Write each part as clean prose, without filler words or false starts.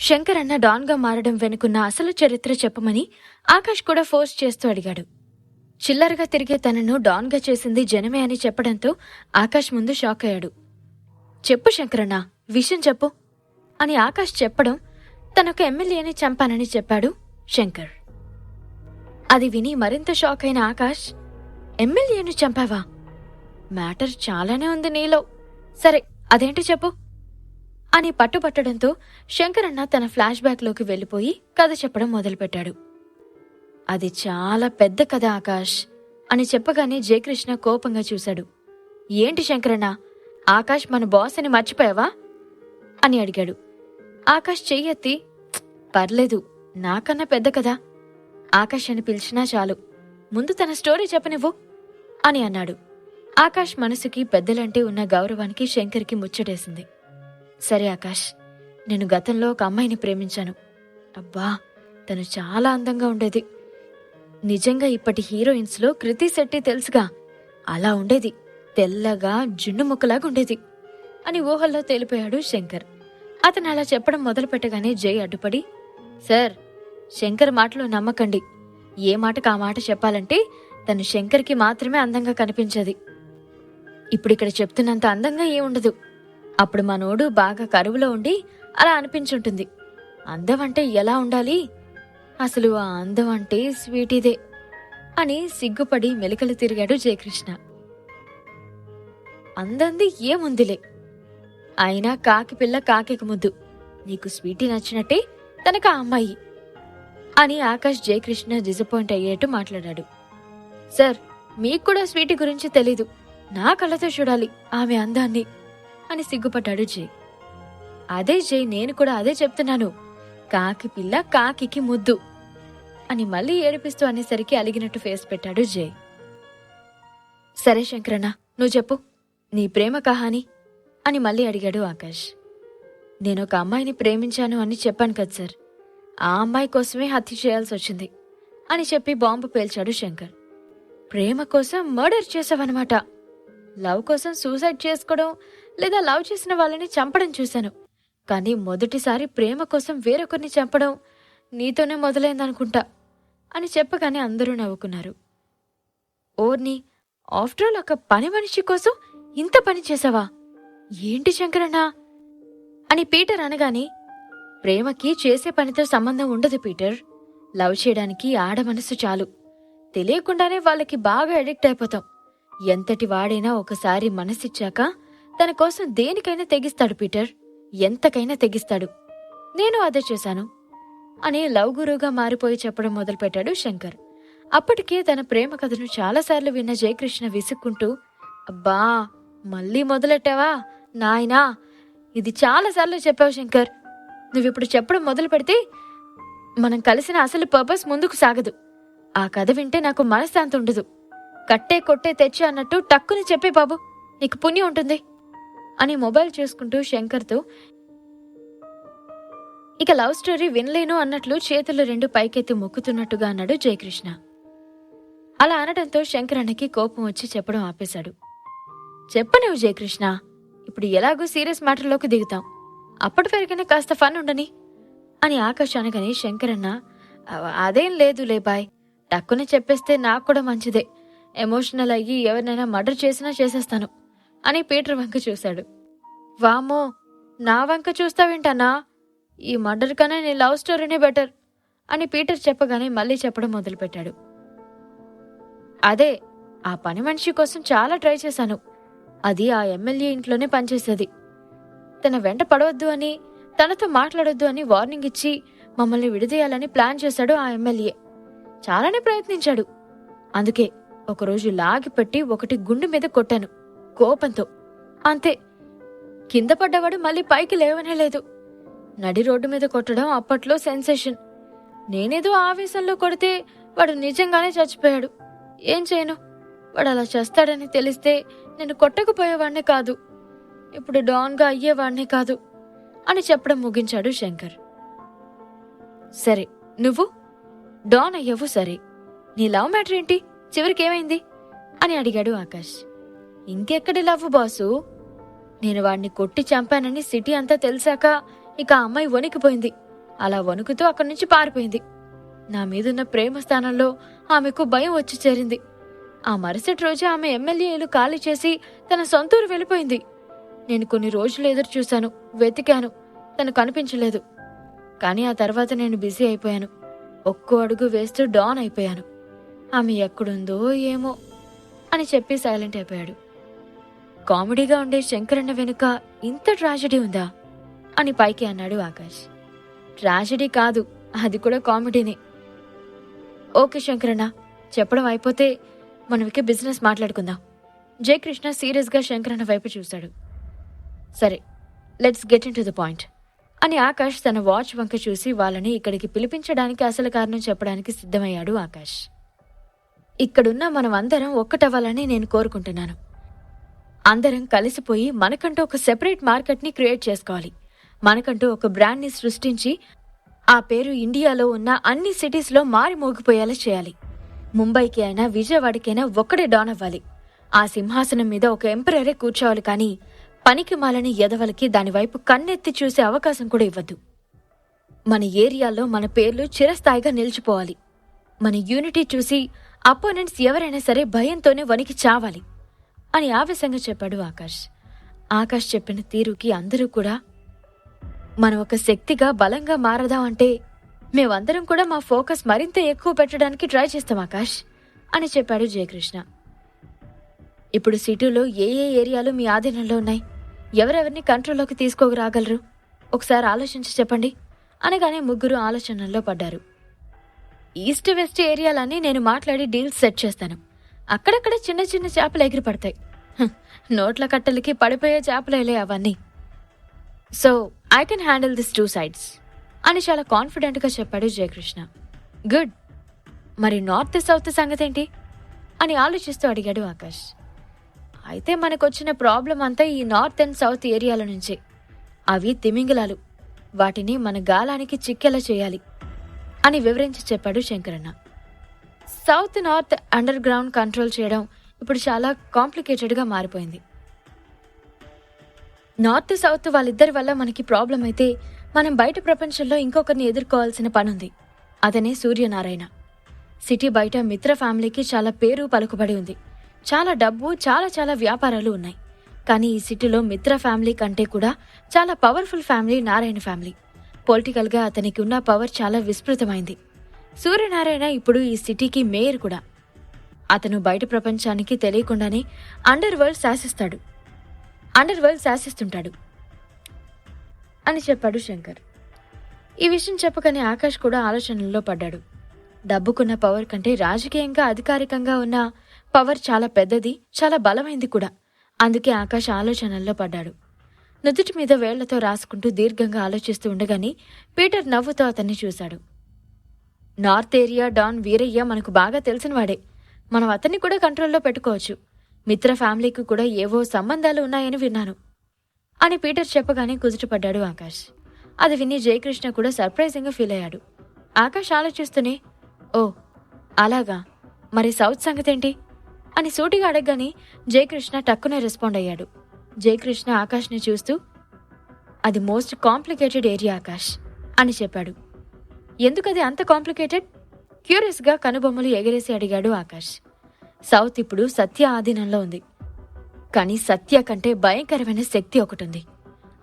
శంకర్ అన్న డాన్గా మారడం వెనుకున్న అసలు చరిత్ర చెప్పమని ఆకాష్ కూడా ఫోర్స్ చేస్తూ అడిగాడు. చిల్లరగా తిరిగే తనను డాన్గా చేసింది జనమే అని చెప్పడంతో ఆకాష్ ముందు షాక్ అయ్యాడు. చెప్పు శంకరన్న, విషయం చెప్పు అని ఆకాష్ చెప్పడం తనొక ఎమ్మెల్యేని చంపానని చెప్పాడు శంకర్. అది విని మరింత షాక్ అయిన ఆకాష్, ఎమ్మెల్యేను చంపావా? మ్యాటర్ చాలానే ఉంది నీలో. సరే, అదేంటి చెప్పు అని పట్టుపట్టడంతో శంకరన్న తన ఫ్లాష్ బ్యాక్లోకి వెళ్లిపోయి కథ చెప్పడం మొదలుపెట్టాడు. అది చాలా పెద్ద కథ ఆకాష్ అని చెప్పగానే జయకృష్ణ కోపంగా చూశాడు. ఏంటి శంకరన్న, ఆకాష్ మన బాస్ అని మర్చిపోయావా అని అడిగాడు. ఆకాష్ చెయ్యెత్తి, పర్లేదు, నాకన్నా పెద్ద కదా, ఆకాష్ అని పిలిచినా చాలు, ముందు తన స్టోరీ చెప్పనివ్వు అని అన్నాడు. ఆకాష్ మనసుకి పెద్దలంటే ఉన్న గౌరవానికి శంకర్కి ముచ్చటేసింది. సరే ఆకాష్, నేను గతంలో ఒక అమ్మాయిని ప్రేమించాను. అబ్బా, తను చాలా అందంగా ఉండేది. నిజంగా ఇప్పటి హీరోయిన్స్లో కృతి శెట్టి తెలుసుగా, అలా ఉండేది. తెల్లగా జున్ను ముక్కలాగా ఉండేది అని ఊహల్లో తేలిపోయాడు శంకర్. అతను అలా చెప్పడం మొదలుపెట్టగానే జై అడ్డుపడి, సార్, శంకర్ మాటలు నమ్మకండి. ఏ మాటకు ఆ మాట చెప్పాలంటే తను శంకర్కి మాత్రమే అందంగా కనిపించేది. ఇప్పుడిక్కడ చెప్తున్నంత అందంగా ఏముండదు. అప్పుడు మనోడు బాగా కరువులో ఉండి అలా అనిపించుంటుంది. అందం అంటే ఎలా ఉండాలి, అసలు ఆ అందం అంటే స్వీటీదే అని సిగ్గుపడి మెలికలు తిరిగాడు జయకృష్ణ. అందంది ఏముందిలే, అయినా కాకి పిల్ల కాకికి ముద్దు. నీకు స్వీటీ నచ్చినట్టే తనకు ఆ అమ్మాయి అని ఆకాష్ జయకృష్ణ డిసప్పాయింట్ అయ్యేట్టు మాట్లాడాడు. సార్, మీకు కూడా స్వీటీ గురించి తెలీదు. నా కళ్ళతో చూడాలి ఆమె అందాన్ని అని సిగ్గుపడ్డాడు జై. అదే జై, నేను కూడా అదే చెప్తున్నాను. కాకి పిల్ల కాకికి ముద్దు అని మళ్ళీ ఏడిపిస్తూ అనేసరికి అలిగినట్టు ఫేస్ పెట్టాడు జై. సరే శంకరన్న, నువ్వు చెప్పు నీ ప్రేమ కహాని అని మళ్ళీ అడిగాడు ఆకాష్. నేనొక అమ్మాయిని ప్రేమించాను అని చెప్పాను కదా సార్, ఆ అమ్మాయి కోసమే హత్య చేయాల్సి వచ్చింది అని చెప్పి బాంబు పేల్చాడు శంకర్. ప్రేమ కోసం మర్డర్ చేసావన్నమాట. లవ్ కోసం సూసైడ్ చేసుకోవడం లేదా లవ్ చేసిన వాళ్ళని చంపడం చూశాను, కానీ మొదటిసారి ప్రేమ కోసం వేరొకరిని చంపడం నీతోనే మొదలైందనుకుంటా అని చెప్పగానే అందరూ నవ్వుకున్నారు. ఓర్ని, ఆఫ్టర్ ఆల్ ఒక పని మనిషి కోసం ఇంత పని చేసావా ఏంటి శంకరన్నా అని పీటర్ అనగానే, ప్రేమకి చేసే పనితో సంబంధం ఉండదు పీటర్. లవ్ చేయడానికి ఆడ మనసు చాలు. తెలియకుండానే వాళ్ళకి బాగా అడిక్ట్ అయిపోతాం. ఎంతటి వాడైనా ఒకసారి మనసిచ్చాక తన కోసం దేనికైనా తెగిస్తాడు పీటర్, ఎంతకైనా తెగిస్తాడు. నేను అదే చేశాను అని లవ్ గురువుగా మారిపోయి చెప్పడం మొదలుపెట్టాడు శంకర్. అప్పటికే తన ప్రేమ కథను చాలాసార్లు విన్న జయకృష్ణ విసుక్కుంటూ, అబ్బా, మళ్ళీ మొదలెట్టావా నాయనా, ఇది చాలాసార్లు చెప్పావు శంకర్. నువ్విప్పుడు చెప్పడం మొదలు పెడితే మనం కలిసిన అసలు పర్పస్ ముందుకు సాగదు. ఆ కథ వింటే నాకు మనశ్శాంతి ఉండదు. కట్టే కొట్టే తెచ్చి అన్నట్టు టక్కుని చెప్పే బాబు, నీకు పుణ్యం ఉంటుంది అని మొబైల్ చూసుకుంటూ శంకర్తో ఇక లవ్ స్టోరీ వినలేను అన్నట్లు చేతులు రెండు పైకెత్తి మొక్కుతున్నట్టుగా అన్నాడు జయకృష్ణ. అలా అనడంతో శంకర్ అన్నకి కోపం వచ్చి చెప్పడం ఆపేశాడు. చెప్పనివ్వు జయకృష్ణ, ఇప్పుడు ఎలాగూ సీరియస్ మ్యాటర్లోకి దిగుతాం, అప్పటి వరకనే కాస్త ఫన్ ఉండని అని ఆకాష్ అనగానే శంకరన్న, అదేం లేదులే బాయ్, టక్కునే చెప్పేస్తే నాకు కూడా మంచిదే. ఎమోషనల్ అయ్యి ఎవరినైనా మర్డర్ చేసినా చేసేస్తాను అని పీటర్ వంక చూశాడు. వామ్మో, నా వంక చూస్తావేంటన్నా, ఈ మర్డర్ కన్నా నీ లవ్ స్టోరీనే బెటర్ అని పీటర్ చెప్పగానే మళ్ళీ చెప్పడం మొదలుపెట్టాడు. అదే, ఆ పని మనిషి కోసం చాలా ట్రై చేశాను. అది ఆ ఎమ్మెల్యే ఇంట్లోనే పనిచేసేది. తన వెంట పడవద్దు అని, తనతో మాట్లాడొద్దు అని వార్నింగ్ ఇచ్చి మమ్మల్ని విడదీయాలని ప్లాన్ చేశాడు ఆ ఎమ్మెల్యే. చాలానే ప్రయత్నించాడు. అందుకే ఒకరోజు లాగిపెట్టి ఒకటి గుండె మీద కొట్టాను కోపంతో. అంతే, కింద పడ్డవాడు మళ్ళీ పైకి లేవనే లేదు. నడి రోడ్డు మీద కొట్టడం అప్పట్లో సెన్సేషన్. నేనేదో ఆవేశంలో కొడితే వాడు నిజంగానే చచ్చిపోయాడు. ఏం చేయను, వాడు అలా చేస్తాడని తెలిస్తే నేను కొట్టకపోయేవాణ్ణే కాదు, ఇప్పుడు డాన్గా అయ్యేవాణ్ణే కాదు అని చెప్పడం ముగించాడు శంకర్. సరే, నువ్వు డాన్ అయ్యవు సరే, నీ లవ్ మ్యాటర్ ఏంటి, చివరికేమైంది అని అడిగాడు ఆకాష్. ఇంకెక్కడి లవ్ బాసు, నేను వాడిని కొట్టి చంపానని సిటీ అంతా తెలిసాక ఇక ఆ అమ్మాయి వణికిపోయింది. అలా వణుకుతూ అక్కడి నుంచి పారిపోయింది. నా మీదున్న ప్రేమ స్థానంలో ఆమెకు భయం వచ్చి చేరింది. ఆ మరుసటి రోజు ఆమె ఎమ్మెల్యేలు ఖాళీ చేసి తన సొంతూరు వెళ్ళిపోయింది. నేను కొన్ని రోజులు ఎదురు చూశాను, వెతికాను, తను కనిపించలేదు. కానీ ఆ తర్వాత నేను బిజీ అయిపోయాను. ఒక్కో అడుగు వేస్తూ డాన్ అయిపోయాను. ఆమె ఎక్కడుందో ఏమో అని చెప్పి సైలెంట్ అయిపోయాడు. కామెడీగా ఉండే శంకరన్న వెనుక ఇంత ట్రాజెడీ ఉందా అని పైకి అన్నాడు ఆకాష్. ట్రాజెడీ కాదు, అది కూడా కామెడీనే. ఓకే శంకరన్న, చెప్పడం అయిపోతే మనకి బిజినెస్ మాట్లాడుకుందాం. జయకృష్ణ సీరియస్ గా శంకరన్న వైపు చూశాడు. సరే, let's get in to the point అని ఆకాష్ తన వాచ్ వంక చూసి వాళ్ళని ఇక్కడికి పిలిపించడానికి అసలు కారణం చెప్పడానికి సిద్ధమయ్యాడు. ఆకాష్, ఇక్కడున్న మనం అందరం ఒక్కటవ్వాలని నేను కోరుకుంటున్నాను. అందరం కలిసిపోయి మనకంటూ ఒక సెపరేట్ మార్కెట్ని క్రియేట్ చేసుకోవాలి. మనకంటూ ఒక బ్రాండ్ని సృష్టించి ఆ పేరు ఇండియాలో ఉన్న అన్ని సిటీస్లో మారి మోగిపోయేలా చేయాలి. ముంబైకి అయినా విజయవాడకైనా ఒక్కడే డాన్ అవ్వాలి. ఆ సింహాసనం మీద ఒక ఎంపరరే కూర్చోవాలి. కానీ పనికి మాలని ఎదవలకి దానివైపు కన్నెత్తి చూసే అవకాశం కూడా ఇవ్వద్దు. మన ఏరియాలో మన పేర్లు చిరస్థాయిగా నిలిచిపోవాలి. మన యూనిటీ చూసి అపోనెంట్స్ ఎవరైనా సరే భయంతోనే వణికి చావాలి అని ఆవేశంగా చెప్పాడు ఆకాష్. ఆకాష్ చెప్పిన తీరుకి అందరూ కూడా మనం ఒక శక్తిగా బలంగా మారదాం అంటే మేమందరం కూడా మా ఫోకస్ మరింత ఎక్కువ పెట్టడానికి ట్రై చేస్తాం ఆకాష్ అని చెప్పాడు జయకృష్ణ. ఇప్పుడు సిటీలో ఏ ఏ ఏరియాలు మీ ఆధీనంలో ఉన్నాయి? ఎవరెవరిని కంట్రోల్లోకి తీసుకోరాగలరు? ఒకసారి ఆలోచించి చెప్పండి అనగానే ముగ్గురు ఆలోచనల్లో పడ్డారు. ఈస్ట్ వెస్ట్ ఏరియాలన్నీ నేను మాట్లాడి డీల్స్ సెట్ చేస్తాను. అక్కడక్కడ చిన్న చిన్న చేపలు ఎగిరిపడతాయి. నోట్ల కట్టలకి పడిపోయే చేపలేలే అవన్నీ. So I can handle this 2 sides అని చాలా కాన్ఫిడెంట్గా చెప్పాడు జయకృష్ణ. గుడ్, మరి నార్త్ సౌత్ సంగతేంటి అని ఆలోచిస్తూ అడిగాడు ఆకాష్. అయితే మనకొచ్చిన ప్రాబ్లం అంతా ఈ నార్త్ అండ్ సౌత్ ఏరియాల నుంచే. అవి తిమింగలాలు. వాటిని మన గాలానికి చిక్కేలా చేయాలి అని వివరించి చెప్పాడు శంకరన్న. South north underground control చేయడం ఇప్పుడు చాలా కాంప్లికేటెడ్గా మారిపోయింది. నార్త్ సౌత్ వాళ్ళిద్దరి వల్ల మనకి ప్రాబ్లం అయితే మనం బయట ప్రపంచంలో ఇంకొకరిని ఎదుర్కోవాల్సిన పనుంది. అతనే సూర్యనారాయణ. సిటీ బయట మిత్ర ఫ్యామిలీకి చాలా పేరు పలుకుబడి ఉంది. చాలా డబ్బు, చాలా చాలా వ్యాపారాలు ఉన్నాయి. కానీ ఈ సిటీలో మిత్ర ఫ్యామిలీ కంటే కూడా చాలా పవర్ఫుల్ ఫ్యామిలీ నారాయణ ఫ్యామిలీ. పొలిటికల్గా అతనికి ఉన్న పవర్ చాలా విస్తృతమైంది. సూర్యనారాయణ ఇప్పుడు ఈ సిటీకి మేయర్ కూడా. అతను బయట ప్రపంచానికి తెలియకుండానే అండర్ వరల్డ్ శాసిస్తుంటాడు అని చెప్పాడు శంకర్. ఈ విషయం చెప్పగానే ఆకాష్ కూడా ఆలోచనల్లో పడ్డాడు. డబ్బుకున్న పవర్ కంటే రాజకీయంగా అధికారికంగా ఉన్న పవర్ చాలా పెద్దది, చాలా బలమైంది కూడా. అందుకే ఆకాష్ ఆలోచనల్లో పడ్డాడు. నుదుటి మీద వేళ్లతో రాసుకుంటూ దీర్ఘంగా ఆలోచిస్తూ ఉండగానే పీటర్ నవ్వుతో అతన్ని చూశాడు. నార్త్ ఏరియా డాన్ వీరయ్య మనకు బాగా తెలిసినవాడే. మనం అతన్ని కూడా కంట్రోల్లో పెట్టుకోవచ్చు. మిత్ర ఫ్యామిలీకి కూడా ఏవో సంబంధాలు ఉన్నాయని విన్నాను అని పీటర్ చెప్పగానే కుదుటపడ్డాడు ఆకాష్. అది విని జయకృష్ణ కూడా సర్ప్రైజింగ్గా ఫీల్ అయ్యాడు. ఆకాష్ ఆలోచిస్తూనే, ఓ అలాగా, మరి సౌత్ సంగతేంటి అని సూటిగా అడగగానే జయకృష్ణ టక్కునే రెస్పాండ్ అయ్యాడు. జయకృష్ణ ఆకాష్ని చూస్తూ, అది మోస్ట్ కాంప్లికేటెడ్ ఏరియా ఆకాష్ అని చెప్పాడు. ఎందుకది అంత కాంప్లికేటెడ్? క్యూరియస్గా కనుబొమ్మలు ఎగరేసి అడిగాడు ఆకాష్. సౌత్ ఇప్పుడు సత్య ఆధీనంలో ఉంది. కానీ సత్య కంటే భయంకరమైన శక్తి ఒకటుంది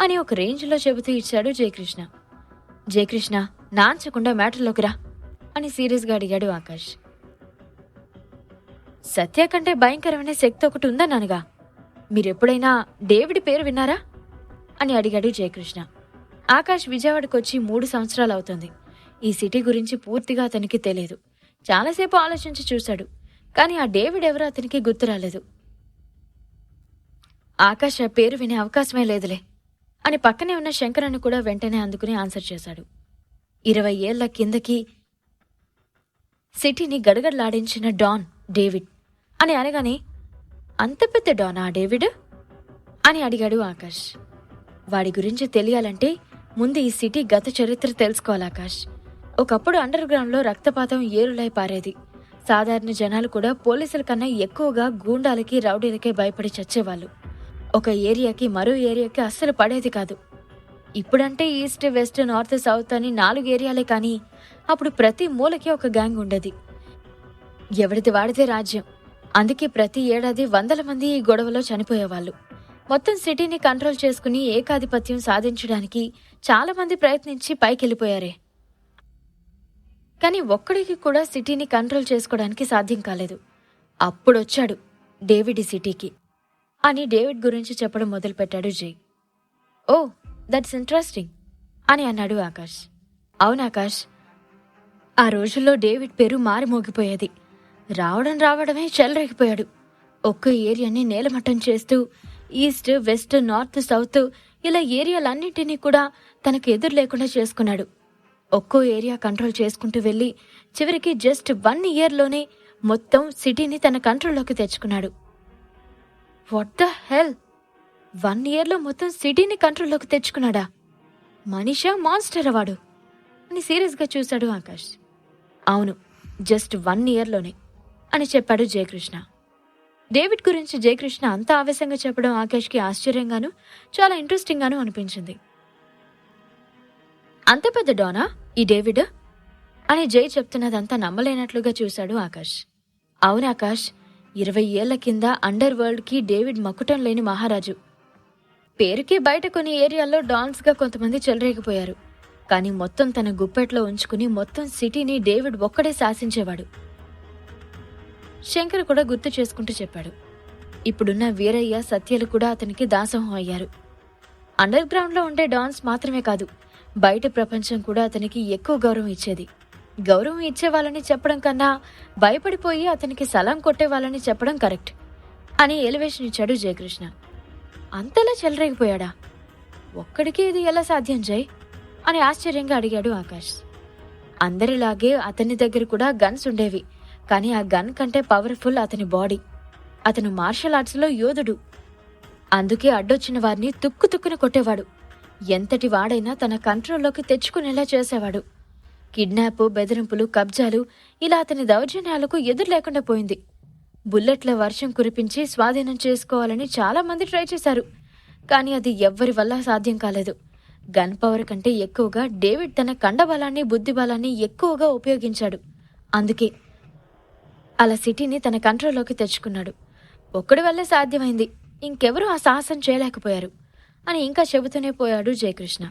అని ఒక రేంజ్లో చెబుతూ ఇచ్చాడు జయకృష్ణ. జయకృష్ణ, నాంచకుండా మ్యాటర్లోకి రా అని సీరియస్గా అడిగాడు ఆకాష్. సత్య కంటే భయంకరమైన శక్తి ఒకటి ఉందన్నానుగా. మీరెప్పుడైనా డేవిడ్ పేరు విన్నారా అని అడిగాడు జయకృష్ణ. ఆకాష్ విజయవాడకొచ్చి 3 సంవత్సరాలు అవుతుంది. ఈ సిటీ గురించి పూర్తిగా అతనికి తెలియదు. చాలాసేపు ఆలోచించి చూశాడు. కానీ ఆ డేవిడ్ ఎవరో అతనికి గుర్తు రాలేదు. ఆకాష్ ఆ పేరు వినే అవకాశమే లేదులే అని పక్కనే ఉన్న శంకరన్న కూడా వెంటనే అందుకుని ఆన్సర్ చేశాడు. 20 ఏళ్ల కిందకి సిటీని గడగడలాడించిన డాన్ డేవిడ్ అని అనగానే, అంత పెద్ద డానా డేవిడ్ అని అడిగాడు ఆకాష్. వాడి గురించి తెలియాలంటే ముందు ఈ సిటీ గత చరిత్ర తెలుసుకోవాలి ఆకాష్. ఒకప్పుడు అండర్ గ్రౌండ్లో రక్తపాతం ఏరులై పారేది. సాధారణ జనాలు కూడా పోలీసుల కన్నా ఎక్కువగా గూండాలకి, రౌడీలకే భయపడి చచ్చేవాళ్ళు. ఒక ఏరియాకి మరో ఏరియాకి అస్సలు పడేది కాదు. ఇప్పుడంటే ఈస్ట్, వెస్ట్, నార్త్, సౌత్ అని 4 ఏరియాలే కానీ అప్పుడు ప్రతి మూలకి ఒక గ్యాంగ్ ఉండేది. ఎవరిది వాడితే రాజ్యం. అందుకే ప్రతి ఏడాది వందల మంది ఈ గొడవలో చనిపోయేవాళ్ళు. మొత్తం సిటీని కంట్రోల్ చేసుకుని ఏకాధిపత్యం సాధించడానికి చాలా మంది ప్రయత్నించి పైకెళ్ళిపోయారే. కానీ ఒక్కడికి కూడా సిటీని కంట్రోల్ చేసుకోవడానికి సాధ్యం కాలేదు. అప్పుడొచ్చాడు డేవిడ్ ఈ సిటీకి అని డేవిడ్ గురించి చెప్పడం మొదలుపెట్టాడు జై. ఓ, దట్స్ ఇంట్రెస్టింగ్ అని అన్నాడు ఆకాష్. అవును ఆకాష్, ఆ రోజుల్లో డేవిడ్ పేరు మారిమోగిపోయేది. రావడమే చెలరేగిపోయాడు. ఒక్క ఏరియాని నేలమట్టం చేస్తూ ఈస్ట్, వెస్ట్, నార్త్, సౌత్ ఇలా ఏరియాలన్నింటినీ కూడా తనకు ఎదురు లేకుండా చేసుకున్నాడు. ఒక్కో ఏరియా కంట్రోల్ చేసుకుంటూ వెళ్ళి చివరికి జస్ట్ 1 ఇయర్లోనే మొత్తం సిటీని తన కంట్రోల్లోకి తెచ్చుకున్నాడు. What the hell! 1 ఇయర్లో మొత్తం సిటీని కంట్రోల్లోకి తెచ్చుకున్నాడా? మనిషా, మాన్స్టర్ వాడు అని సీరియస్గా చూశాడు ఆకాష్. అవును, జస్ట్ 1 ఇయర్లోనే అని చెప్పాడు జయకృష్ణ. డేవిడ్ గురించి జయకృష్ణ అంత ఆవేశంగా చెప్పడం ఆకాష్కి ఆశ్చర్యంగానూ చాలా ఇంట్రెస్టింగ్గానూ అనిపించింది. అంత పెద్ద డానా ఈ డేవిడ్ అని జై చెప్తున్నదంతా నమ్మలేనట్లుగా చూశాడు ఆకాష్. అవును ఆకాష్, 20 ఏళ్ల కింద అండర్ వరల్డ్కి డేవిడ్ మక్కుటం లేని మహారాజు. పేరుకి బయట కొన్ని ఏరియాల్లో డాన్స్గా కొంతమంది చెలరేగిపోయారు. కానీ మొత్తం తన గుప్పెట్లో ఉంచుకుని మొత్తం సిటీని డేవిడ్ ఒక్కడే శాసించేవాడు. శంకర్ కూడా గుర్తు చేసుకుంటూ చెప్పాడు. ఇప్పుడున్న వీరయ్య, సత్యలు కూడా అతనికి దాసోహం అయ్యారు. అండర్ గ్రౌండ్లో ఉండే డాన్స్ మాత్రమే కాదు, బయట ప్రపంచం కూడా అతనికి ఎక్కువ గౌరవం ఇచ్చేది. గౌరవం ఇచ్చేవాళ్ళని చెప్పడం కన్నా భయపడిపోయి అతనికి సలాం కొట్టేవాళ్ళని చెప్పడం కరెక్ట్ అని ఎలివేషన్ ఇచ్చాడు జయకృష్ణ. అంతలా చెలరేగిపోయాడా? ఒక్కడికి ఇది ఎలా సాధ్యం జై అని ఆశ్చర్యంగా అడిగాడు ఆకాష్. అందరిలాగే అతని దగ్గర కూడా గన్స్ ఉండేవి. కానీ ఆ గన్ కంటే పవర్ఫుల్ అతని బాడీ. అతను మార్షల్ ఆర్ట్స్లో యోధుడు. అందుకే అడ్డొచ్చిన వారిని తుక్కున కొట్టేవాడు. ఎంతటి వాడైనా తన కంట్రోల్లోకి తెచ్చుకునేలా చేసేవాడు. కిడ్నాప్, బెదిరింపులు, కబ్జాలు ఇలా అతని దౌర్జన్యాలకు ఎదురు లేకుండా పోయింది. బుల్లెట్ల వర్షం కురిపించి స్వాధీనం చేసుకోవాలని చాలా మంది ట్రై చేశారు. కానీ అది ఎవ్వరి వల్ల సాధ్యం కాలేదు. గన్ పవర్ కంటే ఎక్కువగా డేవిడ్ తన కండబలాన్ని, బుద్ధిబలాన్ని ఎక్కువగా ఉపయోగించాడు. అందుకే అలా సిటీని తన కంట్రోల్లోకి తెచ్చుకున్నాడు. ఒక్కడి వల్లే సాధ్యమైంది, ఇంకెవరూ ఆ సాహసం చేయలేకపోయారు అని ఇంకా చెబుతూనే పోయాడు జయకృష్ణ.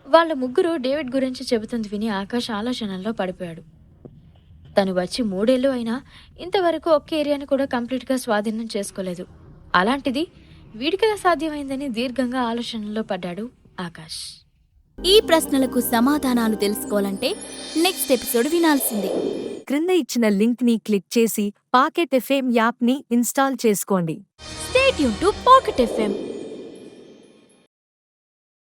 వాళ్ళ ముగ్గురు డేవిడ్ గురించి చెబుతుంది విని ఆకాష్ ఆలోచనల్లో పడిపోయాడు. తను వచ్చి 3 ఏళ్ళు అయినా ఇంతవరకు ఒక్క ఏరియాని కూడా కంప్లీట్గా స్వాధీనం చేసుకోలేదు. అలాంటిది వీడికెలా సాధ్యమైందని దీర్ఘంగా ఆలోచనల్లో పడ్డాడు ఆకాష్. ఈ ప్రశ్నలకు సమాధానాలు తెలుసుకోవాలంటే నెక్స్ట్ ఎపిసోడ్ వినాల్సిందే. క్రింద ఇచ్చిన లింక్ ని క్లిక్ చేసి పాకెట్ ఎఫ్ఎం యాప్ ని ఇన్స్టాల్ చేసుకోండి. Stay tune to pocket FM.